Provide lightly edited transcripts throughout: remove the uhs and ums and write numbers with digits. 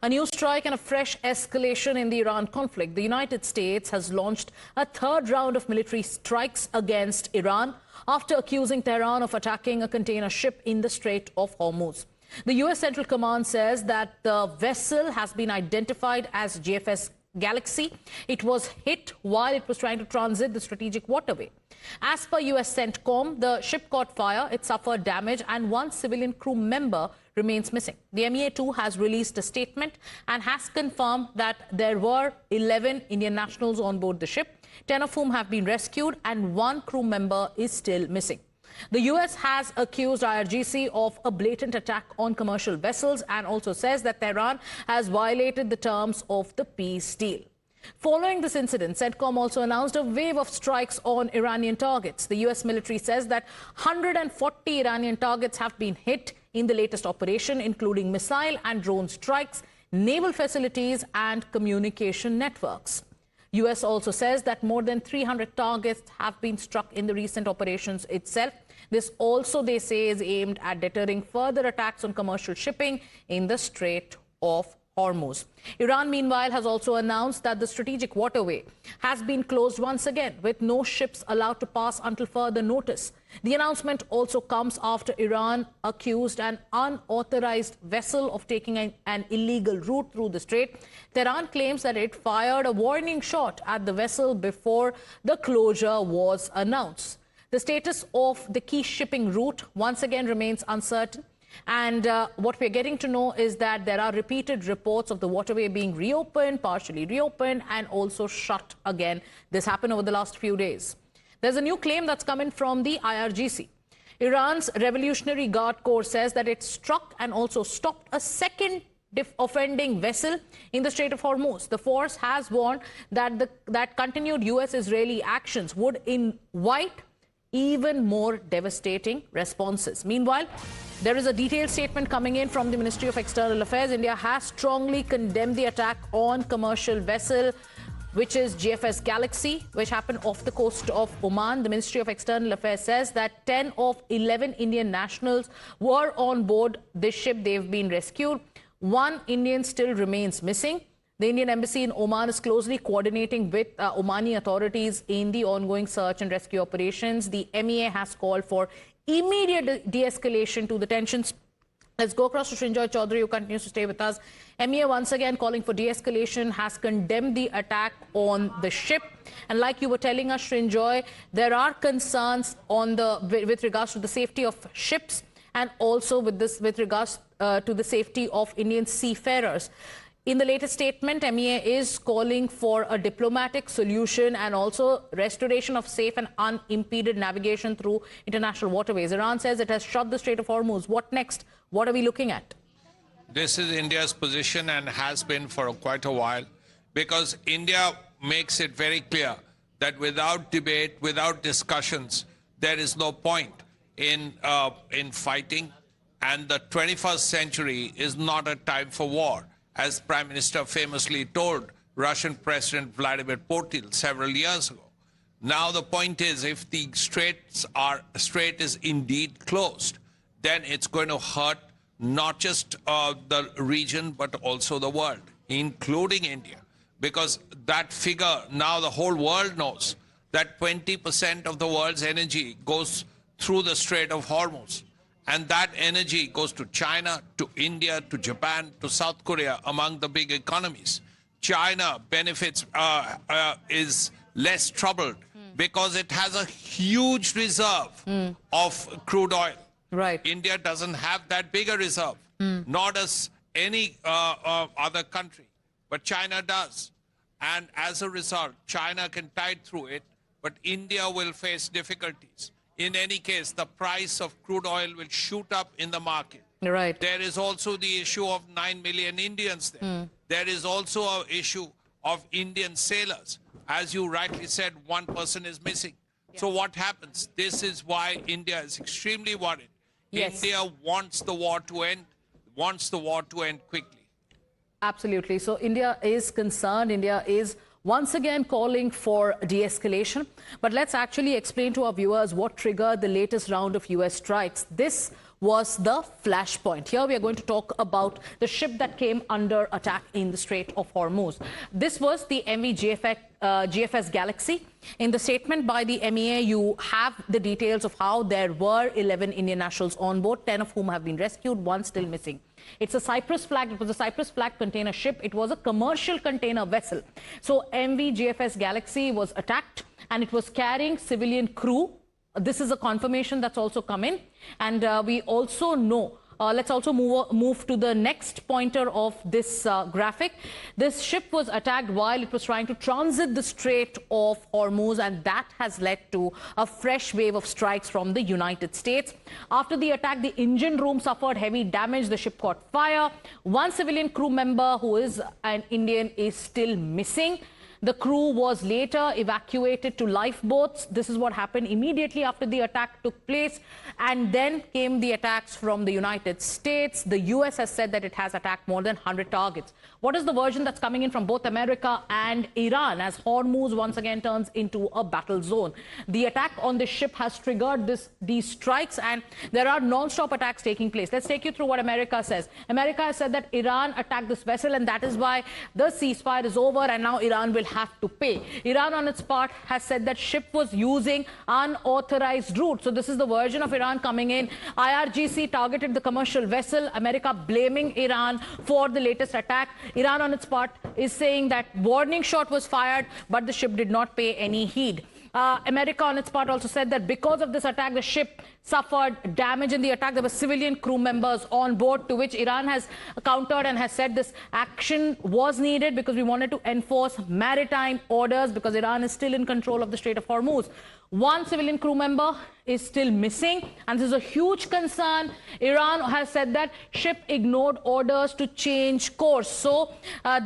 A new strike and a fresh escalation in the Iran conflict. The United States has launched a third round of military strikes against Iran after accusing Tehran of attacking a container ship in the Strait of Hormuz. The U.S. Central Command says that the vessel has been identified as GFS Galaxy. It was hit while it was trying to transit the strategic waterway. As per U.S. CENTCOM, the ship caught fire, it suffered damage, and one civilian crew member remains missing. The MEA too has released a statement and has confirmed that there were 11 Indian nationals on board the ship, 10 of whom have been rescued, and one crew member is still missing. The U.S. has accused IRGC of a blatant attack on commercial vessels and also says that Tehran has violated the terms of the peace deal. Following this incident, CENTCOM also announced a wave of strikes on Iranian targets. The U.S. military says that 140 Iranian targets have been hit in the latest operation, including missile and drone strikes, naval facilities and communication networks. U.S. also says that more than 300 targets have been struck in the recent operations itself. This also, they say, is aimed at deterring further attacks on commercial shipping in the Strait of Hormuz. Iran, meanwhile, has also announced that the strategic waterway has been closed once again, with no ships allowed to pass until further notice. The announcement also comes after Iran accused an unauthorized vessel of taking an illegal route through the strait. Tehran claims that it fired a warning shot at the vessel before the closure was announced. The status of the key shipping route once again remains uncertain. And what we're getting to know is that there are repeated reports of the waterway being reopened, partially reopened, and also shut again. This happened over the last few days. There's a new claim that's coming from the IRGC. Iran's Revolutionary Guard Corps says that it struck and also stopped a second offending vessel in the Strait of Hormuz. The force has warned that continued U.S.-Israeli actions would invite even more devastating responses. Meanwhile, there is a detailed statement coming in from the Ministry of External Affairs. India has strongly condemned the attack on commercial vessel, which is GFS Galaxy, which happened off the coast of Oman. The Ministry of External Affairs says that 10 of 11 Indian nationals were on board this ship. They've been rescued. One Indian still remains missing. The Indian embassy in Oman is closely coordinating with Omani authorities in the ongoing search and rescue operations. The MEA has called for immediate de-escalation to the tensions. Let's go across to Srinjoy Chaudhary, who continues to stay with us. MEA once again calling for de-escalation, has condemned the attack on the ship. And like you were telling us, Srinjoy, there are concerns on with regards to the safety of ships and also with regards to the safety of Indian seafarers. In the latest statement, MEA is calling for a diplomatic solution and also restoration of safe and unimpeded navigation through international waterways. Iran says it has shut the Strait of Hormuz. What next? What are we looking at? This is India's position and has been for quite a while, because India makes it very clear that without debate, without discussions, there is no point in fighting. And the 21st century is not a time for war, as Prime Minister famously told Russian President Vladimir Putin several years ago. Now the point is, if the strait is indeed closed, then it's going to hurt not just the region, but also the world, including India. Because that figure, now the whole world knows that 20% of the world's energy goes through the Strait of Hormuz. And that energy goes to China, to India, to Japan, to South Korea, among the big economies. China benefits, is less troubled because it has a huge reserve of crude oil. Right. India doesn't have that bigger reserve, nor does any other country. But China does. And as a result, China can tide through it, but India will face difficulties. In any case, the price of crude oil will shoot up in the market. Right. There is also the issue of 9 million Indians there. There is also an issue of Indian sailors. As you rightly said, one person is missing. Yeah. So what happens? This is why India is extremely worried. Yes. India wants the war to end, quickly. Absolutely. So India is concerned. India is once again calling for de-escalation. But let's actually explain to our viewers what triggered the latest round of US strikes. This was the Flashpoint. Here we are going to talk about the ship that came under attack in the Strait of Hormuz. This was the MV GFS Galaxy. In the statement by the MEA, you have the details of how there were 11 Indian nationals on board, 10 of whom have been rescued, one still missing. It was a Cyprus flag container ship. It was a commercial container vessel. So MV GFS Galaxy was attacked and it was carrying civilian crew. This is a confirmation that's also come in. And we also know, let's also move to the next pointer of this graphic. This ship was attacked while it was trying to transit the Strait of Hormuz, and that has led to a fresh wave of strikes from the United States. After the attack, the engine room suffered heavy damage. The ship caught fire. One civilian crew member, who is an Indian, is still missing. The crew was later evacuated to lifeboats. This is what happened immediately after the attack took place. And then came the attacks from the United States. The US has said that it has attacked more than 100 targets. What is the version that's coming in from both America and Iran as Hormuz once again turns into a battle zone? The attack on the ship has triggered these strikes, and there are non-stop attacks taking place. Let's take you through what America says. America has said that Iran attacked this vessel, and that is why the ceasefire is over, and now Iran will have to pay. Iran on its part has said that ship was using unauthorized route. So this is the version of Iran coming in. IRGC targeted the commercial vessel. America blaming Iran for the latest attack. Iran on its part is saying that warning shot was fired, but the ship did not pay any heed. America on its part also said that because of this attack, the ship suffered damage in the attack. There were civilian crew members on board, to which Iran has countered and has said this action was needed because we wanted to enforce maritime orders, because Iran is still in control of the Strait of Hormuz. One civilian crew member is still missing, and this is a huge concern. Iran has said that ship ignored orders to change course. So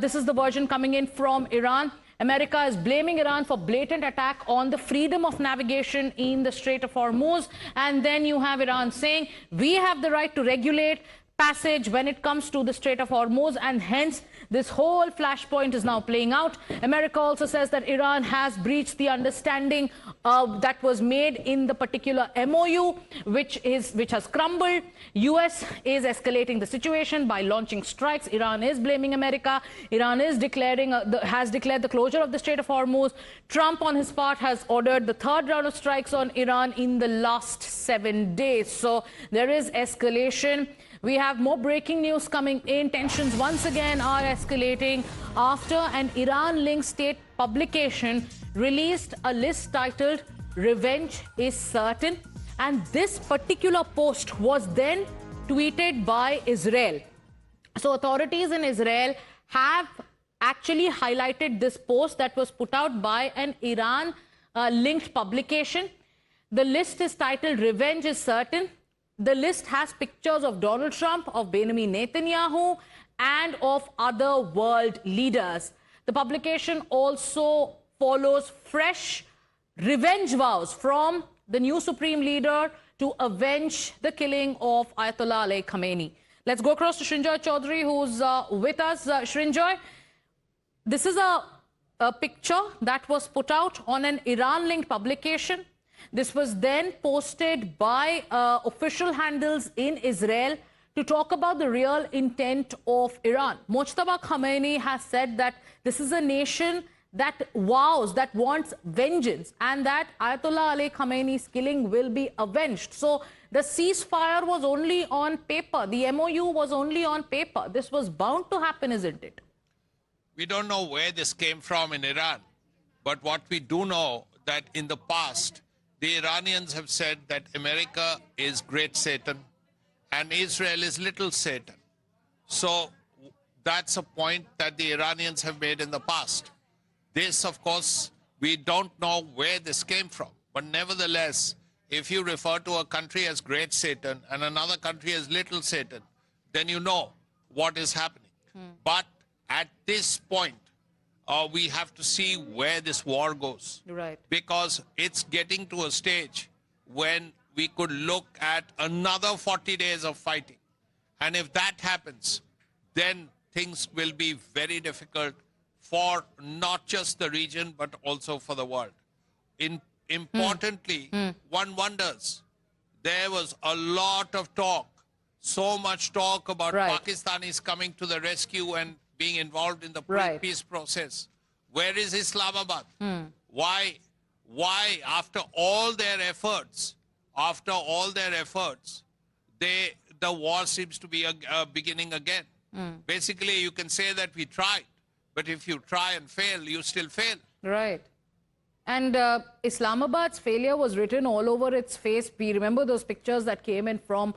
this is the version coming in from Iran. America is blaming Iran for blatant attack on the freedom of navigation in the Strait of Hormuz. And then you have Iran saying, we have the right to regulate passage when it comes to the Strait of Hormuz, and hence this whole flashpoint is now playing out. America also says that Iran has breached the understanding that was made in the particular MOU, which has crumbled. US is escalating the situation by launching strikes. Iran is blaming America. Iran is has declared the closure of the Strait of Hormuz. Trump on his part has ordered the third round of strikes on Iran in the last 7 days. So there is escalation. We have more breaking news coming in. Tensions once again are escalating after an Iran-linked state publication released a list titled "Revenge is Certain." And this particular post was then tweeted by Israel. So authorities in Israel have actually highlighted this post that was put out by an Iran-linked publication. The list is titled "Revenge is Certain." The list has pictures of Donald Trump, of Benjamin Netanyahu, and of other world leaders. The publication also follows fresh revenge vows from the new supreme leader to avenge the killing of Ayatollah Ali Khamenei. Let's go across to Srinjoy Chaudhary, who's with us. Srinjoy, this is a picture that was put out on an Iran-linked publication. This was then posted by official handles in Israel to talk about the real intent of Iran. Mojtaba Khamenei has said that this is a nation that vows, that wants vengeance, and that Ayatollah Ali Khamenei's killing will be avenged. So the ceasefire was only on paper. The MOU was only on paper. This was bound to happen, isn't it? We don't know where this came from in Iran, but what we do know that in the past, the Iranians have said that America is great Satan and Israel is little Satan. So that's a point that the Iranians have made in the past. This, of course, we don't know where this came from. But nevertheless, if you refer to a country as great Satan and another country as little Satan, then you know what is happening. But at this point, we have to see where this war goes. Right. Because it's getting to a stage when we could look at another 40 days of fighting. And if that happens, then things will be very difficult for not just the region, but also for the world. Importantly, one wonders, there was a lot of talk So much talk about Right. Pakistanis coming to the rescue and being involved in the Right. peace process. Where is Islamabad? Why, after all their efforts, the war seems to be beginning again? Basically, you can say that we tried, but if you try and fail, you still fail. Right. And Islamabad's failure was written all over its face. We remember those pictures that came in from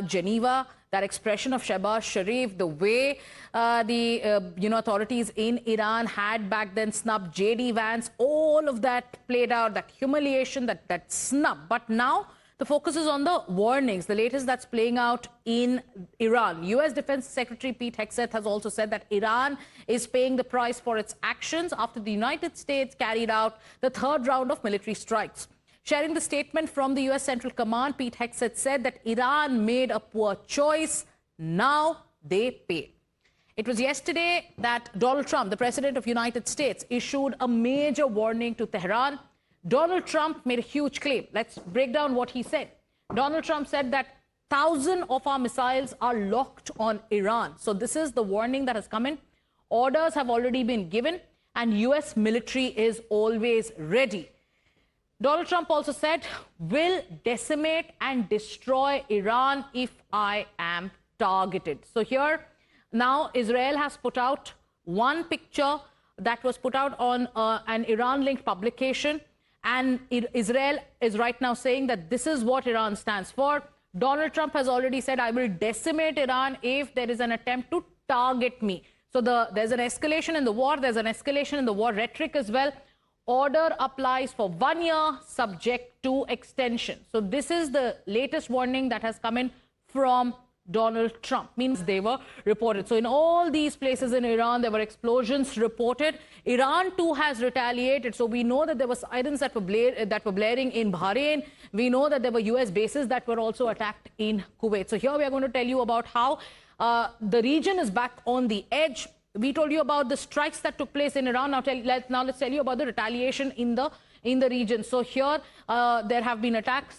Geneva, that expression of Shehbaz Sharif, the way the authorities in Iran had back then snubbed J.D. Vance, all of that played out, that humiliation, that snub. But now the focus is on the warnings, the latest that's playing out in Iran. U.S. Defense Secretary Pete Hegseth has also said that Iran is paying the price for its actions after the United States carried out the third round of military strikes. Sharing the statement from the U.S. Central Command, Pete Hegseth said that Iran made a poor choice. Now they pay. It was yesterday that Donald Trump, the President of the United States, issued a major warning to Tehran. Donald Trump made a huge claim. Let's break down what he said. Donald Trump said that 1,000 of our missiles are locked on Iran. So this is the warning that has come in. Orders have already been given, and U.S. military is always ready. Donald Trump also said, "Will decimate and destroy Iran if I am targeted." So here, now Israel has put out one picture that was put out on an Iran-linked publication. And Israel is right now saying that this is what Iran stands for. Donald Trump has already said, "I will decimate Iran if there is an attempt to target me." So there's an escalation in the war. There's an escalation in the war rhetoric as well. Order applies for 1 year, subject to extension. So this is the latest warning that has come in from Donald Trump. Means they were reported. So in all these places in Iran, there were explosions reported. Iran too has retaliated. So we know that there were sirens that were blaring in Bahrain. We know that there were US bases that were also attacked in Kuwait. So here we are going to tell you about how the region is back on the edge. We told you about the strikes that took place in Iran. Now let's tell you about the retaliation in the region. So here there have been attacks,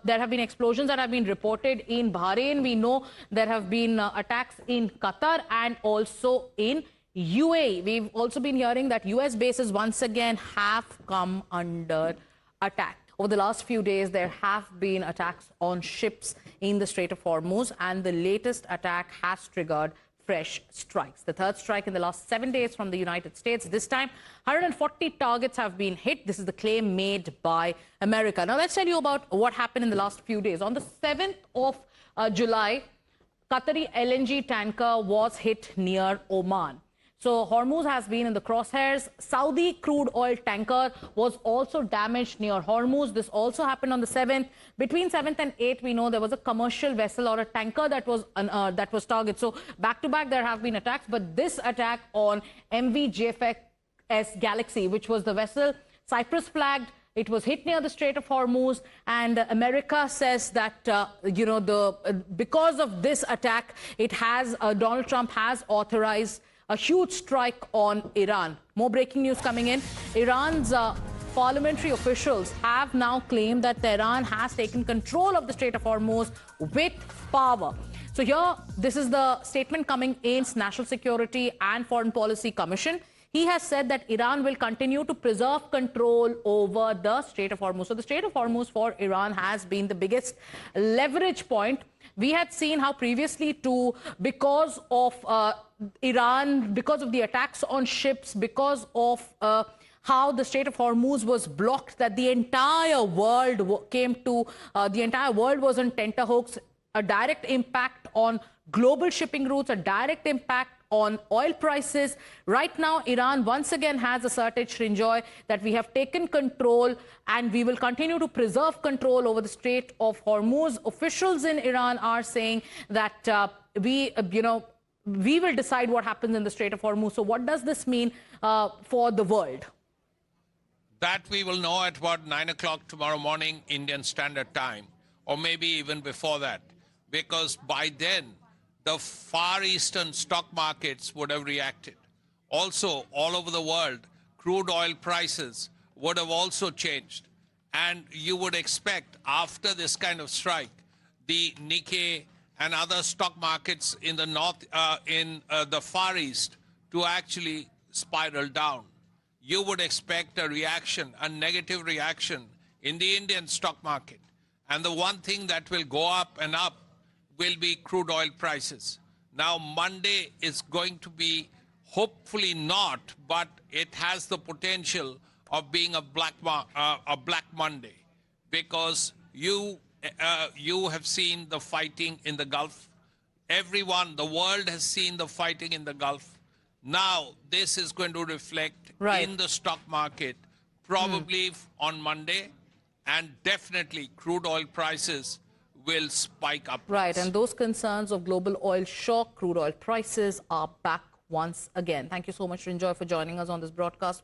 there have been explosions that have been reported in Bahrain. We know there have been attacks in Qatar and also in UAE. We've also been hearing that US bases once again have come under attack. Over the last few days, there have been attacks on ships in the Strait of Hormuz, and the latest attack has triggered fresh strikes. The third strike in the last 7 days from the United States. This time, 140 targets have been hit. This is the claim made by America. Now, let's tell you about what happened in the last few days. On the 7th of July, Qatari LNG tanker was hit near Oman. So Hormuz has been in the crosshairs. Saudi crude oil tanker was also damaged near Hormuz. This also happened on the 7th. Between 7th and 8th, we know there was a commercial vessel or a tanker that was targeted. So back to back, there have been attacks. But this attack on MV GFS Galaxy, which was the vessel, Cyprus flagged. It was hit near the Strait of Hormuz, and America says that because of this attack, Donald Trump has authorized a huge strike on Iran. More breaking news coming in. Iran's parliamentary officials have now claimed that Tehran has taken control of the Strait of Hormuz with power. So here, this is the statement coming in National Security and Foreign Policy Commission. He has said that Iran will continue to preserve control over the Strait of Hormuz. So the Strait of Hormuz for Iran has been the biggest leverage point. We had seen how previously too, because of Iran, because of the attacks on ships, because of how the Strait of Hormuz was blocked, that the entire world was on tenterhooks, a direct impact on global shipping routes, a direct impact on oil prices. Right now, Iran once again has asserted, Shrinjoy, that we have taken control and we will continue to preserve control over the Strait of Hormuz. Officials in Iran are saying that we will decide what happens in the Strait of Hormuz. So what does this mean for the world? That we will know at about 9 o'clock tomorrow morning, Indian Standard Time, or maybe even before that, because by then, the Far Eastern stock markets would have reacted. Also, all over the world, crude oil prices would have also changed. And you would expect, after this kind of strike, the Nikkei and other stock markets in the the Far East to actually spiral down. You would expect a reaction, a negative reaction in the Indian stock market. And the one thing that will go up and up will be crude oil prices. Now, Monday is going to be, hopefully not, but it has the potential of being a Black Monday, because you have seen the fighting in the Gulf. Everyone, the world has seen the fighting in the Gulf. Now, this is going to reflect in the stock market, probably on Monday, and definitely crude oil prices will spike up. Right, and those concerns of global oil shock, crude oil prices are back once again. Thank you so much, Rinjoy, for joining us on this broadcast.